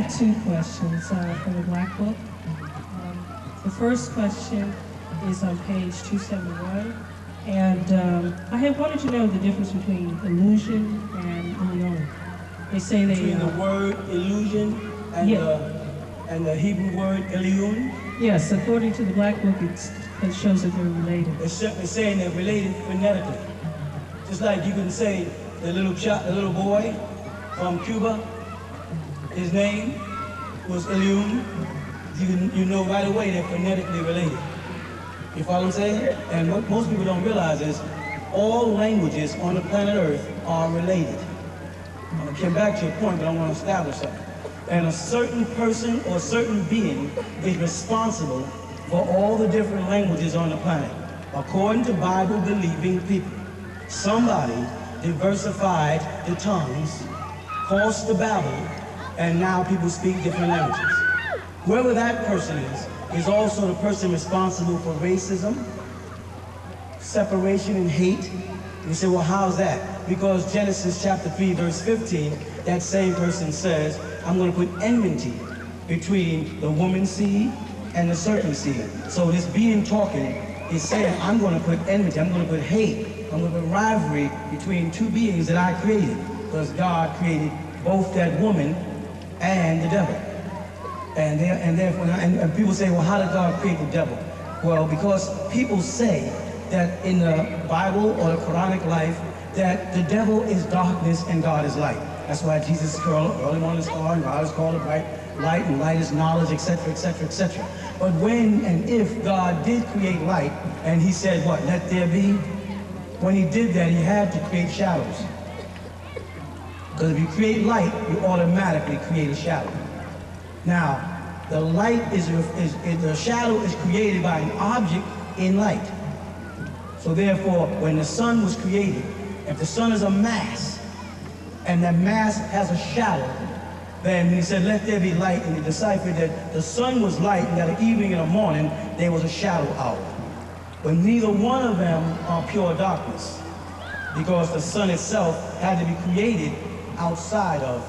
have two questions for the Black Book. The first question is on page 271, and I had wanted to know the difference between illusion and unknown. They say they... Between the word illusion and, and the Hebrew word Eliun? Yes, according to the Black Book, it shows that they're related. It's saying they're related phonetically. Just like you can say the little boy from Cuba, his name was Eliun. You know right away they're phonetically related. You follow what I'm saying? And what most people don't realize is all languages on the planet Earth are related. I'm going to come back to your point, but I want to establish something. And a certain person or certain being is responsible for all the different languages on the planet, according to Bible-believing people. Somebody diversified the tongues, caused the Babel, and now people speak different languages. Whoever that person is also the person responsible for racism, separation, and hate. You say, well, how's that? Because Genesis chapter 3, verse 15, that same person says, I'm going to put enmity between the woman's seed and the serpent seed. So this being talking is saying, I'm going to put enmity, I'm going to put hate, I'm going to put rivalry between two beings that I created. Because God created both that woman and the devil. And people say, well, how did God create the devil? Well, because people say that in the Bible or the Quranic life, that the devil is darkness and God is light. That's why Jesus called early morning star, and God is called it light, and light is knowledge, etc., etc., etc. But when and if God did create light, and he said, what, let there be? When he did that, he had to create shadows. Because if you create light, you automatically create a shadow. Now, the light the shadow is created by an object in light. So therefore, when the sun was created, if the sun is a mass, and that mass has a shadow, then when he said, let there be light, and he deciphered that the sun was light, and that the evening and the morning, there was a shadow hour. But neither one of them are pure darkness, because the sun itself had to be created outside of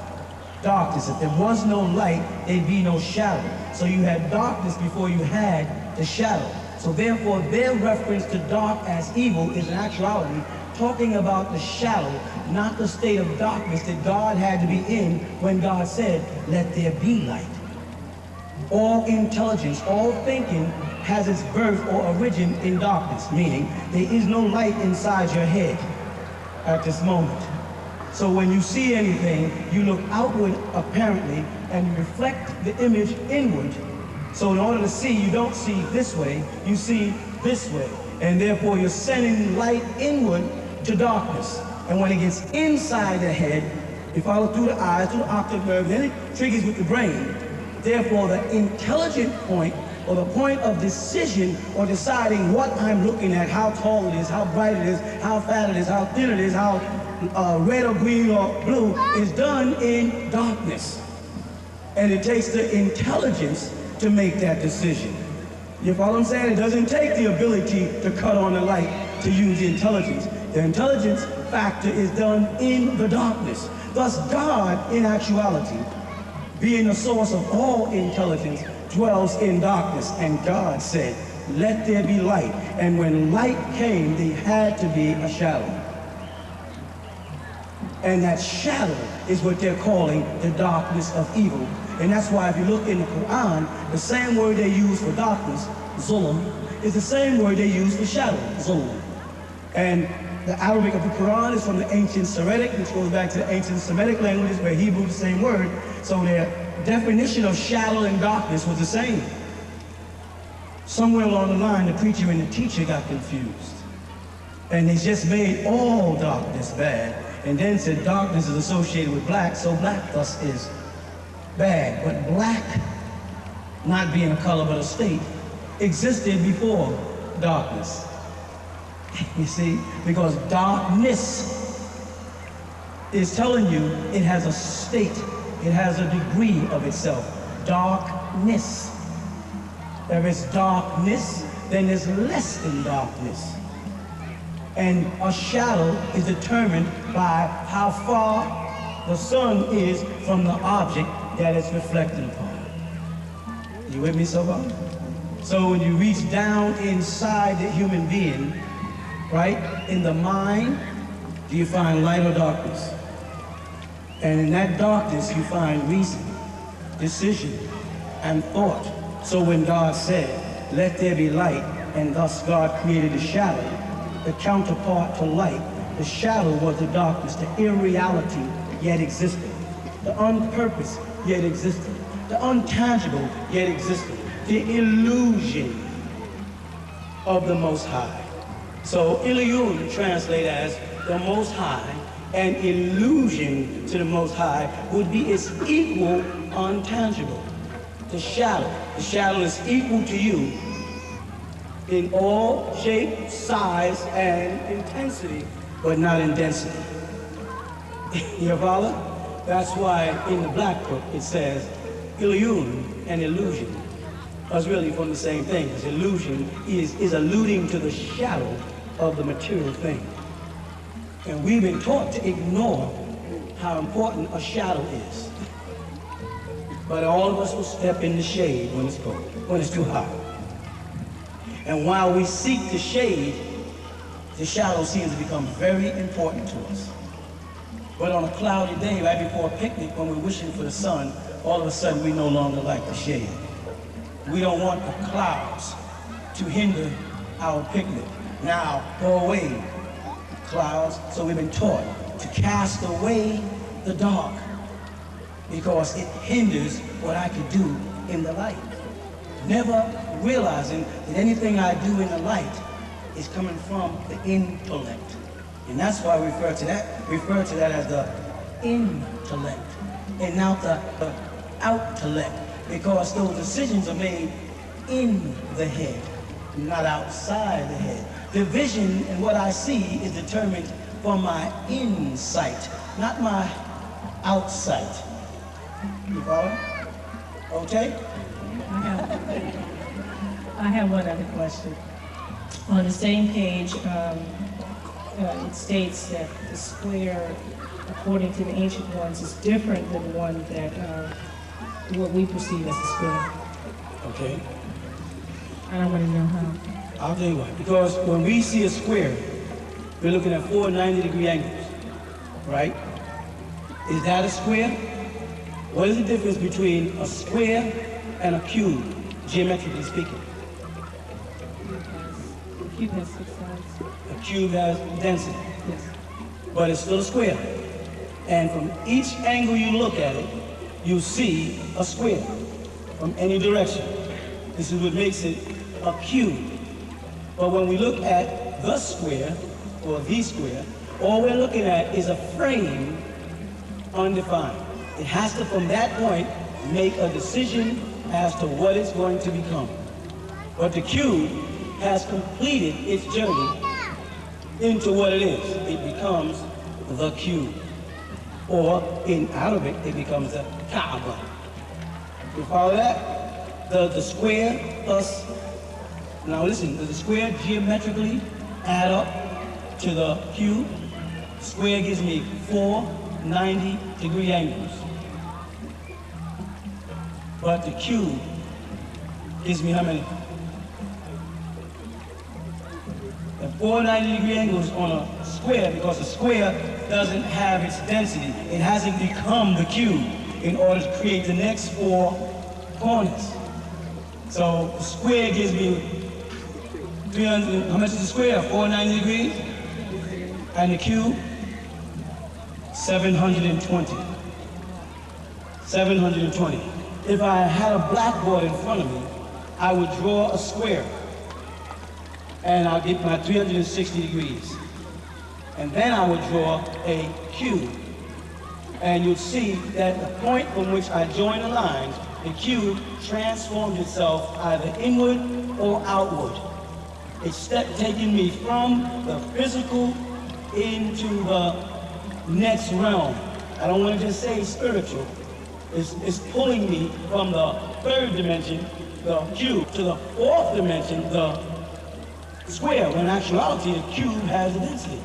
darkness. If there was no light, there'd be no shadow. So you had darkness before you had the shadow. So therefore, their reference to dark as evil is in actuality talking about the shadow, not the state of darkness that God had to be in when God said, let there be light. All intelligence, all thinking has its birth or origin in darkness, meaning there is no light inside your head at this moment. So when you see anything, you look outward apparently and you reflect the image inward. So in order to see, you don't see this way, you see this way. And therefore you're sending light inward to darkness. And when it gets inside the head, it follows through the eyes, through the optic nerve, then it triggers with the brain. Therefore the intelligent point, or the point of decision or deciding what I'm looking at, how tall it is, how bright it is, how fat it is, how thin it is, how red or green or blue, is done in darkness. And it takes the intelligence to make that decision. You follow what I'm saying? It doesn't take the ability to cut on the light to use the intelligence. The intelligence factor is done in the darkness. Thus God, in actuality, being the source of all intelligence, dwells in darkness. And God said, let there be light. And when light came, there had to be a shadow. And that shadow is what they're calling the darkness of evil. And that's why if you look in the Quran, the same word they use for darkness, zulm, is the same word they use for shadow, zulm. And the Arabic of the Quran is from the ancient Semitic, which goes back to the ancient Semitic languages where Hebrew is the same word. So their definition of shadow and darkness was the same. Somewhere along the line, the preacher and the teacher got confused. And they just made all darkness bad. And then said darkness is associated with black, so black thus is bad. But black, not being a color but a state, existed before darkness. You see, because darkness is telling you it has a state, it has a degree of itself. Darkness. There is darkness, then there's less than darkness. And a shadow is determined by how far the sun is from the object that it's reflected upon. You with me so far? So when you reach down inside the human being, right, in the mind, do you find light or darkness? And in that darkness, you find reason, decision, and thought. So when God said, let there be light, and thus God created a shadow, the counterpart to light, the shadow was the darkness, the irreality yet existed, the unpurposed yet existed, the untangible yet existed, the illusion of the Most High. So Illusion translated as the Most High, and illusion to the Most High would be its equal untangible. The shadow is equal to you in all shape, size, and intensity, but not in density. You follow? That's why in the Black Book it says illusion and illusion is really from the same thing. Because illusion is alluding to the shadow of the material thing. And we've been taught to ignore how important a shadow is. But all of us will step in the shade when it's cold, when it's too hot. And while we seek the shade, the shadow seems to become very important to us. But on a cloudy day, right before a picnic, when we're wishing for the sun, all of a sudden we no longer like the shade. We don't want the clouds to hinder our picnic. Now, go away, clouds. So we've been taught to cast away the dark because it hinders what I could do in the light. Never realizing that anything I do in the light is coming from the intellect. And that's why we refer to that as the intellect and not the outtellect, because those decisions are made in the head, not outside the head. The vision and what I see is determined from my insight, not my outsight. You follow? Okay? I have one other question. On the same page, it states that the square, according to the ancient ones, is different than the one that what we perceive as a square. Okay. I don't want to know how. I'll tell you why. Because when we see a square, we're looking at 4 90-degree angles, right? Is that a square? What is the difference between a square and a cube, geometrically speaking? The cube has 6 sides. A cube has density, Yes. but it's still a square. And from each angle you look at it, you see a square from any direction. This is what makes it a cube. But when we look at the square, or the square, all we're looking at is a frame undefined. It has to, from that point, make a decision as to what it's going to become. But the cube has completed its journey into what it is. It becomes the cube. Or in Arabic, it becomes the Kaaba. You follow that? The square plus, now listen, does the square geometrically add up to the cube? Square gives me 4 90-degree angles. But the cube gives me how many? The 4 90-degree angles on a square, because the square doesn't have its density. It hasn't become the cube in order to create the next 4 corners. So the square gives me 300, how much is the square? 4 90 degrees? And the cube? 720. 720. If I had a blackboard in front of me, I would draw a square. And I'll get my 360 degrees. And then I would draw a cube. And you'll see that the point from which I join the lines, the cube transforms itself either inward or outward. It's taking me from the physical into the next realm. I don't want to just say spiritual. It's pulling me from the 3rd dimension, the cube, to the 4th dimension, the square, when in actuality the cube has a density.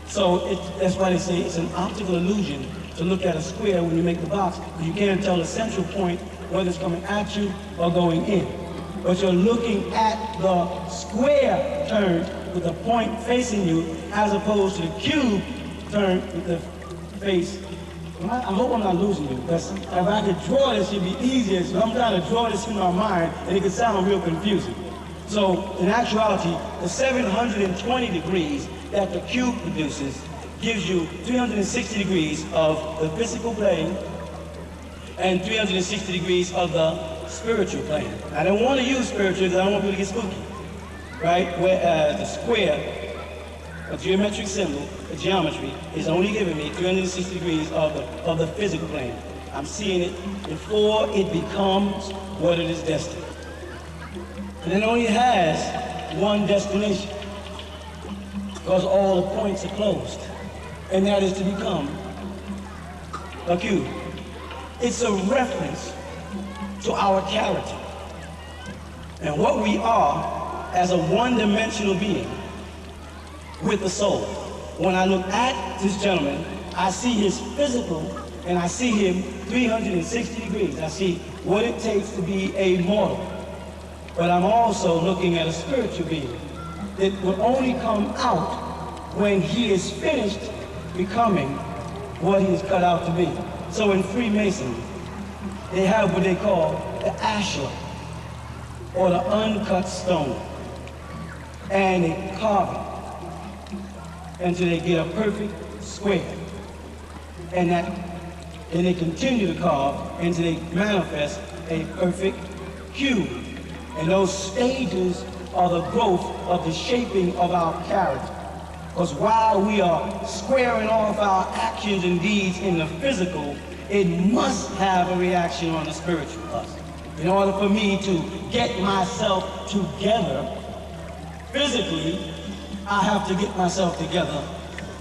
So that's why they say it's an optical illusion to look at a square when you make the box, because you can't tell the central point whether it's coming at you or going in. But you're looking at the square turned with the point facing you, as opposed to the cube turned with the face. I hope I'm not losing you, because if I could draw this, it'd be easier. So I'm trying to draw this in my mind, and it could sound real confusing. So in actuality, the 720 degrees that the cube produces gives you 360 degrees of the physical plane and 360 degrees of the spiritual plane. I don't want to use spiritual because I don't want people to get spooky, right? Whereas the square, a geometric symbol, a geometry, is only giving me 360 degrees of the physical plane. I'm seeing it before it becomes what it is destined. And it only has one destination, because all the points are closed, and that is to become a cube. It's a reference to our character and what we are as a one-dimensional being with a soul. When I look at this gentleman, I see his physical, and I see him 360 degrees. I see what it takes to be a mortal. But I'm also looking at a spiritual being that will only come out when he is finished becoming what he is cut out to be. So in Freemasonry, they have what they call the ashlar, or the uncut stone. And they carve it until they get a perfect square. And they continue to carve until they manifest a perfect cube. And those stages are the growth of the shaping of our character. Because while we are squaring off our actions and deeds in the physical, it must have a reaction on the spiritual us. In order for me to get myself together physically, I have to get myself together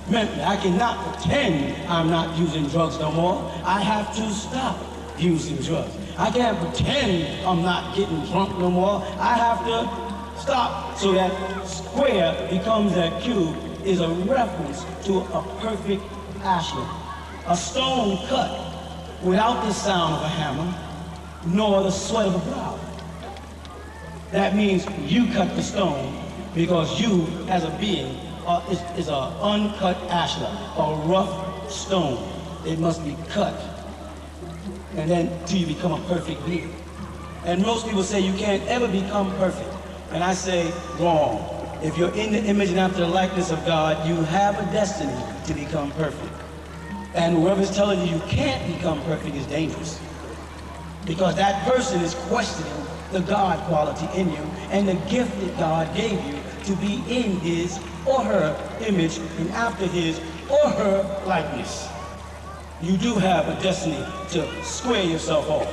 mentally. I cannot pretend I'm not using drugs no more. I have to stop using drugs. I can't pretend I'm not getting drunk no more. I have to stop. So that square becomes that cube is a reference to a perfect ashlar. A stone cut without the sound of a hammer, nor the sweat of a brow. That means you cut the stone because you, as a being, is an uncut ashlar, a rough stone. It must be cut, and then till you become a perfect being. And most people say you can't ever become perfect. And I say, wrong. If you're in the image and after the likeness of God, you have a destiny to become perfect. And whoever's telling you you can't become perfect is dangerous. Because that person is questioning the God quality in you and the gift that God gave you to be in his or her image and after his or her likeness. You do have a destiny to square yourself off.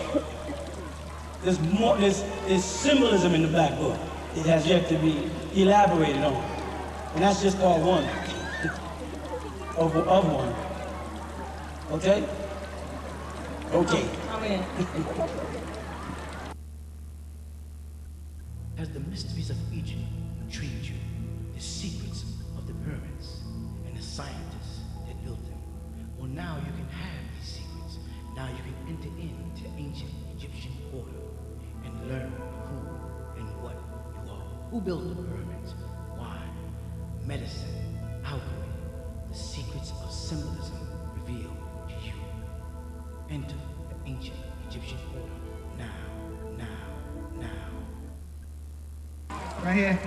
There's symbolism in the Black Book. It has yet to be elaborated on. And that's just part one of one. Okay? Okay. Amen. As the mysteries of Egypt intrigued you, the secrets of the pyramids, and the scientists that built them, well, now you can have these secrets. Now you can enter into ancient Egyptian order and learn who and what you are. Who built the pyramids? Why? Medicine, alchemy, the secrets of symbolism revealed to you. Enter the ancient Egyptian order now. Right here.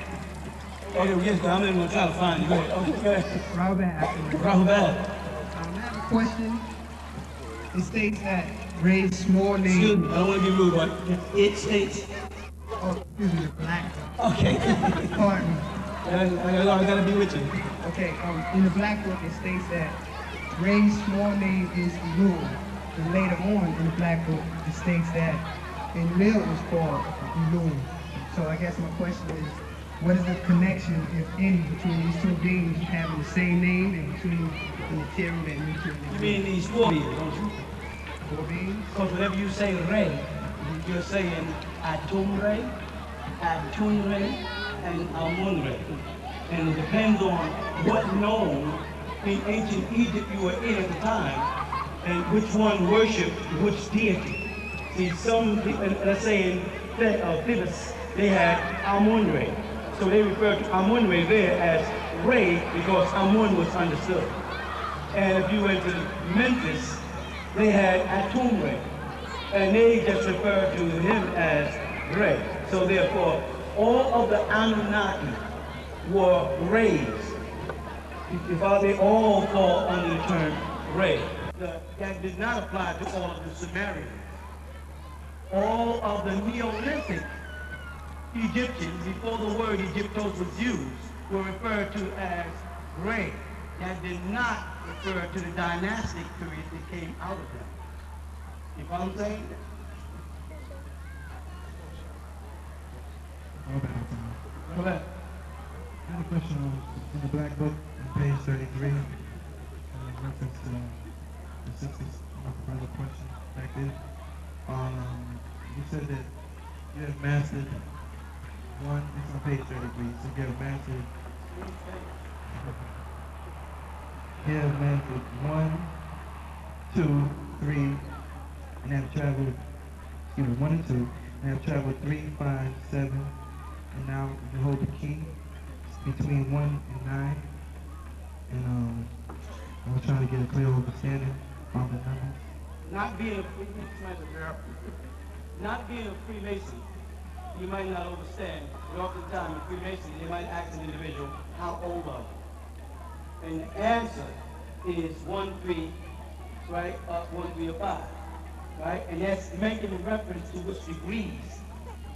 Okay, yes, I'm even gonna try to find you. Go ahead. Okay. Wu-Sabat. I have a question. It states that raise small Excuse names. me, I don't want to be rude, but it states. Oh, excuse me, black. Okay. Pardon me. I gotta be with you. Okay, in the Black Book, it states that Ray's small name is Elul. And later on in the Black Book, it states that Enlil is called Elul. So I guess my question is, what is the connection, if any, between these two beings having the same name and between the material that nutrient? You mean these four beings, don't you? Four beings? Because whenever you say Ray, you're saying Atum Ray, Atun Ray, and Amun Ray. And it depends on what known in ancient Egypt you were in at the time and which one worshiped which deity. See, some people, let's say in Thebes, they had Amun-Re. So they refer to Amun-Re there as Re because Amun was understood. And if you went to Memphis, they had Atum-Re. And they just refer to him as Re. So therefore, all of the Anunnaki were Rays. They all fall under the term Re. That did not apply to all of the Sumerians. All of the Neolithic Egyptians, before the word Egyptos was used, were referred to as Re. That did not refer to the dynastic period that came out of them. You follow what I'm saying? Go ahead. I have a question in the Black Book on page 33, in reference to the 60s. Another question back there. You said that you have mastered one, it's on page 33, so you have mastered, one, two, three, and have traveled, one and two, and have traveled 3, 5, 7, and now you hold the key between 1 and 9. And I was trying to get a clear understanding on the numbers. Not being a Freemason, you might not understand, but oftentimes in Freemasonry, they might ask an individual, how old are you? And the answer is 1, 3, right, up 1, 3, or 5, right? And that's making reference to which degrees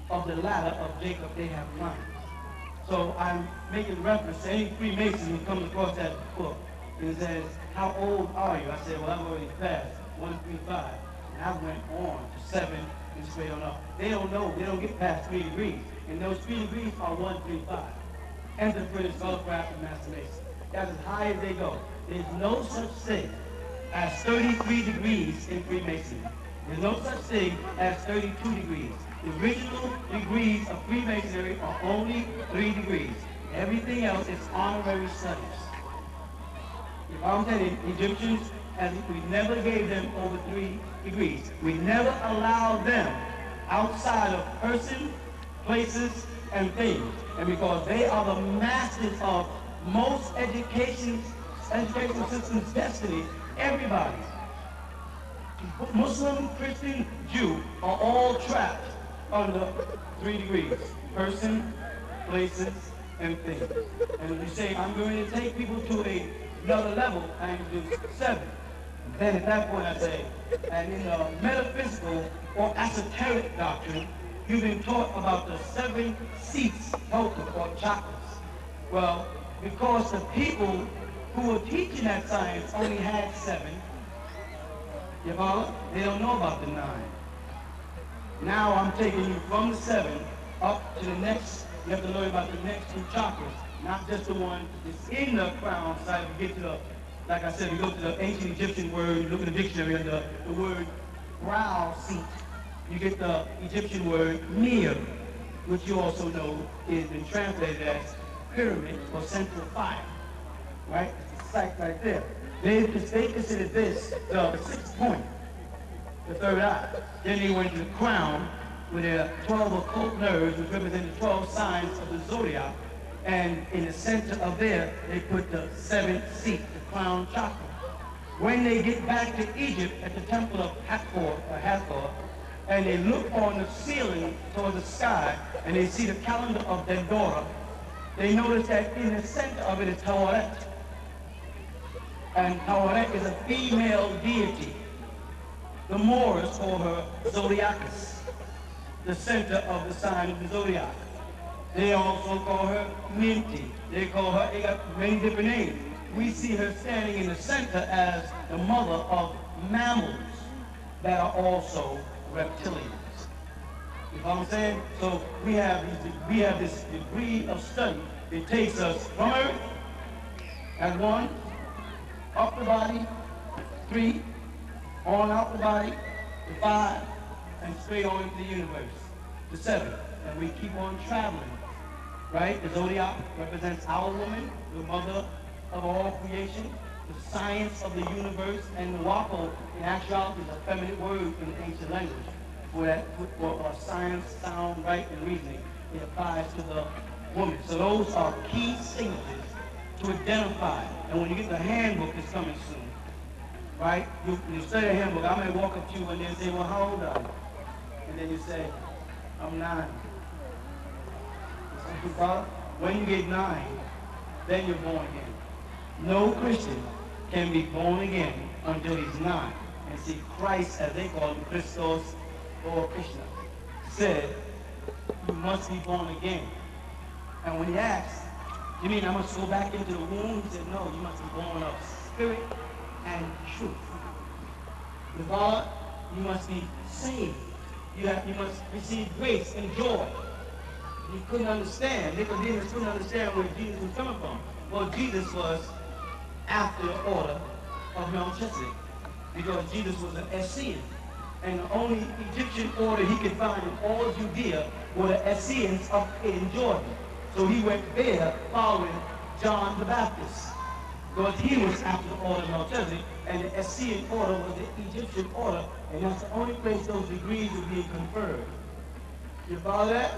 of the ladder of Jacob they have climbed. So I'm making reference to any Freemason who comes across that book and says, how old are you? I said, well, I've already passed 1, 3, 5. And I went on to 7 and straight on up. They don't know, they don't get past 3 degrees. And those 3 degrees are 1, 3, 5. Enter British Gullcraft and Master Mason. That's as high as they go. There's no such thing as 33 degrees in Freemasonry. There's no such thing as 32 degrees. The original degrees of Freemasonry are only 3 degrees. Everything else is honorary studies. If I'm saying Egyptians, we never gave them over 3 degrees. We never allowed them outside of person, places, and things. And because they are the masters of most educational system's destiny, everybody, Muslim, Christian, Jew, are all trapped under 3 degrees. Person, places, and things. And if you say, I'm going to take people to another level, I'm going to do 7. Then at that point I say, and in the metaphysical or esoteric doctrine, you've been taught about the 7 seats, or chakras. Well, because the people who were teaching that science only had 7, you follow? They don't know about the 9. Now I'm taking you from the 7 up to the next. You have to learn about the next 2 chakras, not just the one that's in the crown side. You get to the, like I said, you go to the ancient Egyptian word, you look at the dictionary under the word brow seat. You get the Egyptian word mir, which you also know is been translated as pyramid or central fire. Right? It's a site right there. They considered this the 6th point, the 3rd eye. Then they went to the crown with their 12 occult nerves, which represent the 12 signs of the zodiac. And in the center of there, they put the 7th seat, the crown chakra. When they get back to Egypt at the temple of Hathor, and they look on the ceiling toward the sky, and they see the calendar of Dendora, they notice that in the center of it is Tawaret. And Tawaret is a female deity. The Moors call her Zodiacus, the center of the sign of the zodiac. They also call her Minty. They got many different names. We see her standing in the center as the mother of mammals that are also reptilians. You know what I'm saying? So we have this degree of study. It takes us from Earth at 1, up the body, 3, on out the body, to 5, and straight on into the universe, to 7. And we keep on traveling, right? The zodiac represents our woman, the mother of all creation. the science of the universe, and nowaupo in actuality is a feminine word in the ancient language for that, for science, sound, right, and reasoning. It applies to the woman. So those are key signatures to identify. And when you get the handbook, it's coming soon, right? You study a handbook. I may walk up to you one day and say, well, how old are you? And then you say, I'm 9. When you get 9, then you're born again. No Christian can be born again until he's 9. And see, Christ, as they call him, Christos or Krishna, said, you must be born again. And when he asked, you mean I must go back into the womb? He said, no, you must be born of spirit and truth. With God, you must be saved. You must receive grace and joy. He couldn't understand. Nicodemus couldn't understand where Jesus was coming from. Well, Jesus was after the order of Melchizedek, because Jesus was an Essenes. And the only Egyptian order he could find in all Judea were the Essenes up in Jordan. So he went there following John the Baptist, because he was after the order of Melchizedek, and the Essene order was the Egyptian order, and that's the only place those degrees were being conferred. You follow that?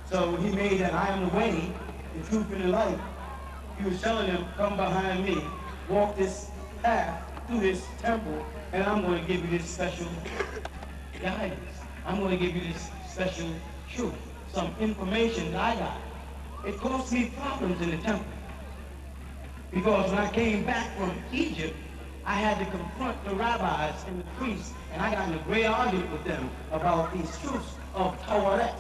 So he made that I am the way, the truth, and the life. He was telling them, come behind me, walk this path through this temple, and I'm going to give you this special guidance. I'm going to give you this special truth, some information that I got. It caused me problems in the temple, because when I came back from Egypt, I had to confront the rabbis and the priests, and I got in a great argument with them about these truths of Torah.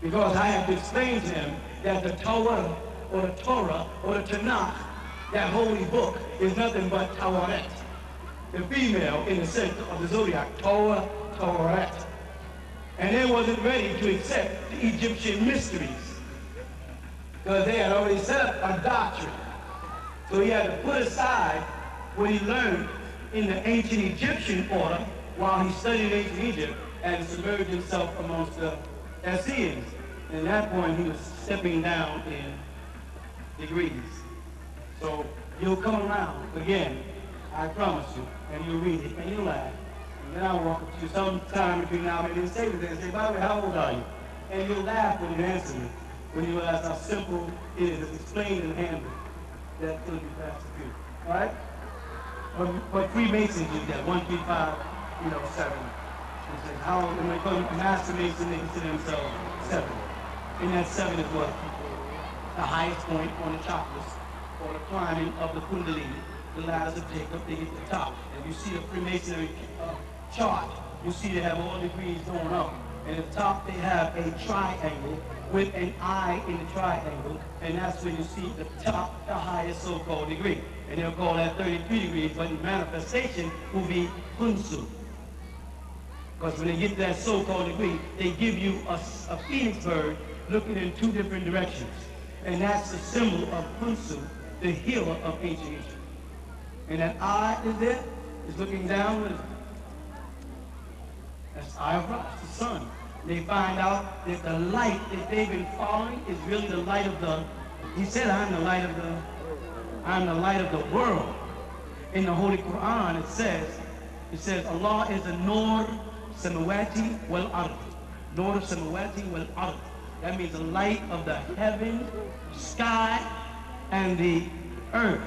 Because I had to explain to them that the Torah or the Tanakh, that holy book, is nothing but Torah. The female in the center of the zodiac, Torah. And they wasn't ready to accept the Egyptian mysteries, because they had already set up a doctrine. So he had to put aside what he learned in the ancient Egyptian order while he studied ancient Egypt, and submerged himself amongst the Essenes. And at that point, he was stepping down in degrees. So you'll come around again, I promise you, and you'll read it, and you'll laugh. And then I'll walk up to you sometime between now and then and say to them, say, by the way, how old are you? And you'll laugh when you answer me, when you realize how simple it is. It's explained in the handbook. That will be fast for you. All right? But Freemasons do that, 1, 3, 5, 7. It says, how, when they call them Master Mason, they consider themselves 7. And that 7 is what? The highest point on the chakras, or the climbing of the Kundalini, the ladders of Jacob, they get to the top. And you see the Freemasonry chart, you see they have all degrees going up. And at the top they have a triangle with an eye in the triangle, and that's when you see the top, the highest so-called degree. And they'll call that 33 degrees, but in manifestation will be Hunsu. Because when they get to that so-called degree, they give you a phoenix bird looking in 2 different directions. And that's the symbol of Hunsu, the healer of ancient Egypt. And that eye is there, is looking down with it. That's the eye of Ra, the sun. They find out that the light that they've been following is really the light of the, he said, I'm the light of the world. In the Holy Quran, it says, Allah is the Nur Samawati wal Ard. Nur Samawati wal Ard. That means the light of the heaven, sky, and the earth.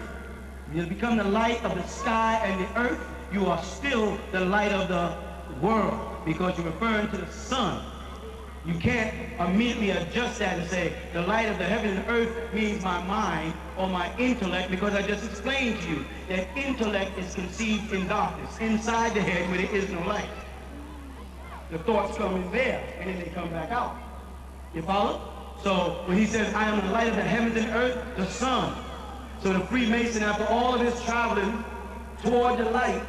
When you become the light of the sky and the earth, you are still the light of the world, because you're referring to the sun. You can't immediately adjust that and say the light of the heaven and earth means my mind or my intellect, because I just explained to you that intellect is conceived in darkness, inside the head where there is no light. The thoughts come in there and then they come back out. You follow? So when he says, I am the light of the heavens and earth, the sun. So the Freemason, after all of his traveling toward the light,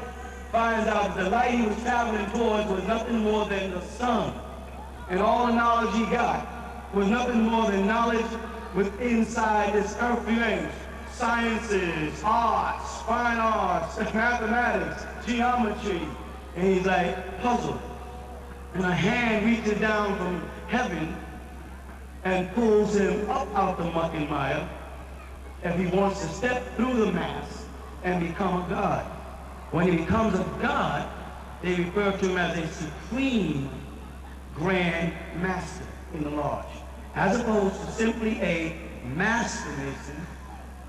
finds out that the light he was traveling towards was nothing more than the sun. And all the knowledge he got was nothing more than knowledge with inside this earthly range. Sciences, arts, fine arts, mathematics, geometry. And he's like puzzled. And a hand reaches down from heaven and pulls him up out the muck and mire if he wants to step through the mask and become a god. When he becomes a god, they refer to him as a supreme grand master in the lodge, as opposed to simply a master mason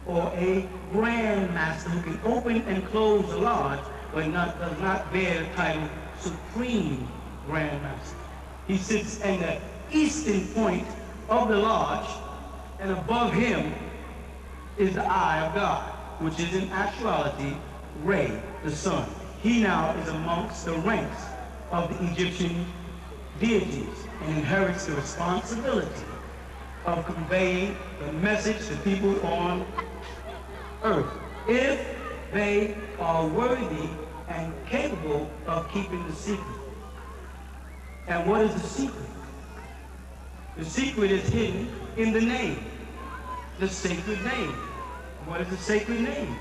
or a grand master who can open and close the lodge, but does not bear the title supreme grand master. He sits in the eastern point of the lodge, and above him is the eye of God, which is in actuality Re, the sun. He now is amongst the ranks of the Egyptian deities and inherits the responsibility of conveying the message to people on earth, if they are worthy and capable of keeping the secret. And what is the secret? The secret is hidden in the name, the sacred name. What is the sacred name?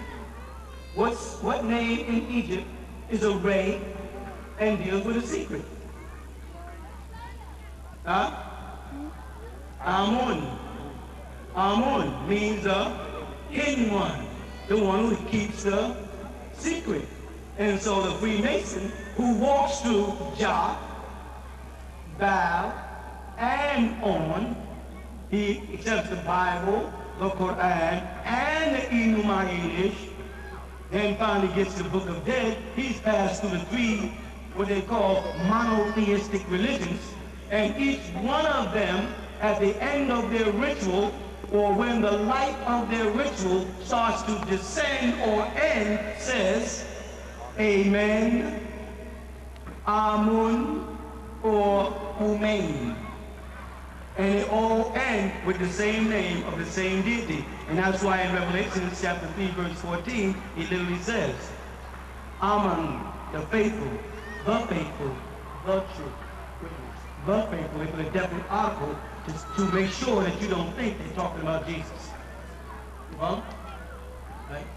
What name in Egypt is a ray and deals with a secret? Huh? Amun. Amun means the hidden one, the one who keeps the secret. And so the Freemason who walks through Jah, Baal, and on, he accepts the Bible, the Quran, and the Enuma Elish, then finally gets to the Book of Dead. He's passed through the three, what they call monotheistic religions, and each one of them, at the end of their ritual, or when the light of their ritual starts to descend or end, says, Amen, Amun, or Umain. And they all end with the same name of the same deity. And that's why in Revelation chapter 3, verse 14, he literally says, Aman, the faithful, the true witness, the faithful. They put a definite article to make sure that you don't think they're talking about Jesus. Well, right?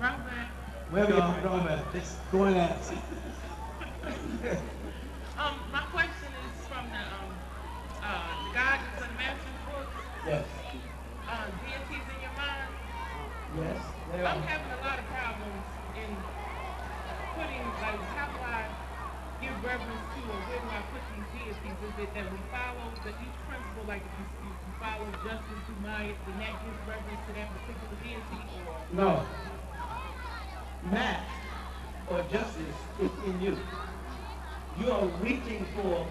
Wrong back. Where we are, wrong back. Just go and ask. My question is from the Guidance and Masters book. Yes. Deities in your mind. Yes. I'm having a lot of problems in putting, like, how do I give reverence to, or where do I put these deities? Is it that we follow each principle, like if you follow justice through Maya, then that gives reverence to that particular deity, or? No. Math or justice is in you. You are reaching for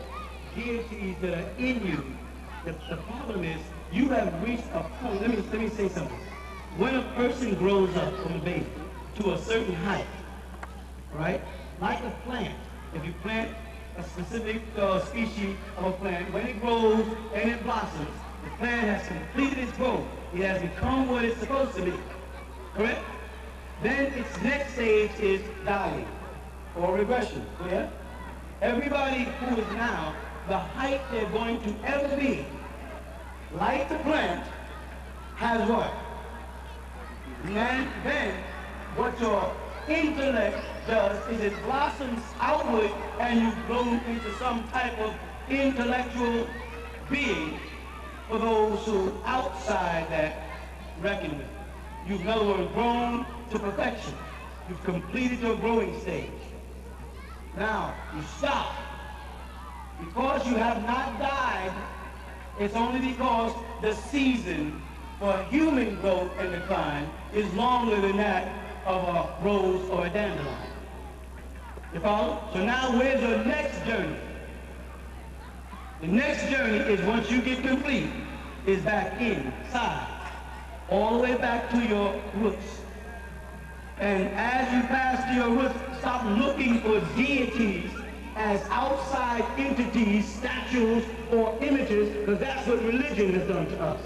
deities that are in you. The problem is you have reached a point. Let me say something. When a person grows up from a baby to a certain height, right? Like a plant, if you plant a specific species of a plant, when it grows and it blossoms, the plant has completed its growth. It has become what it's supposed to be. Correct? Then its next stage is dying or regression. Yeah? Everybody who is now the height they're going to ever be, like the plant, has what? And then what your intellect does is it blossoms outward and you bloom into some type of intellectual being for those who are outside that reckoning. You've, in other words, grown to perfection. You've completed your growing stage. Now, you stop. Because you have not died, it's only because the season for human growth and decline is longer than that of a rose or a dandelion. You follow? So now where's your next journey? The next journey is, once you get complete, is back inside, all the way back to your roots. And as you pass to your roots, stop looking for deities as outside entities, statues, or images, because that's what religion has done to us.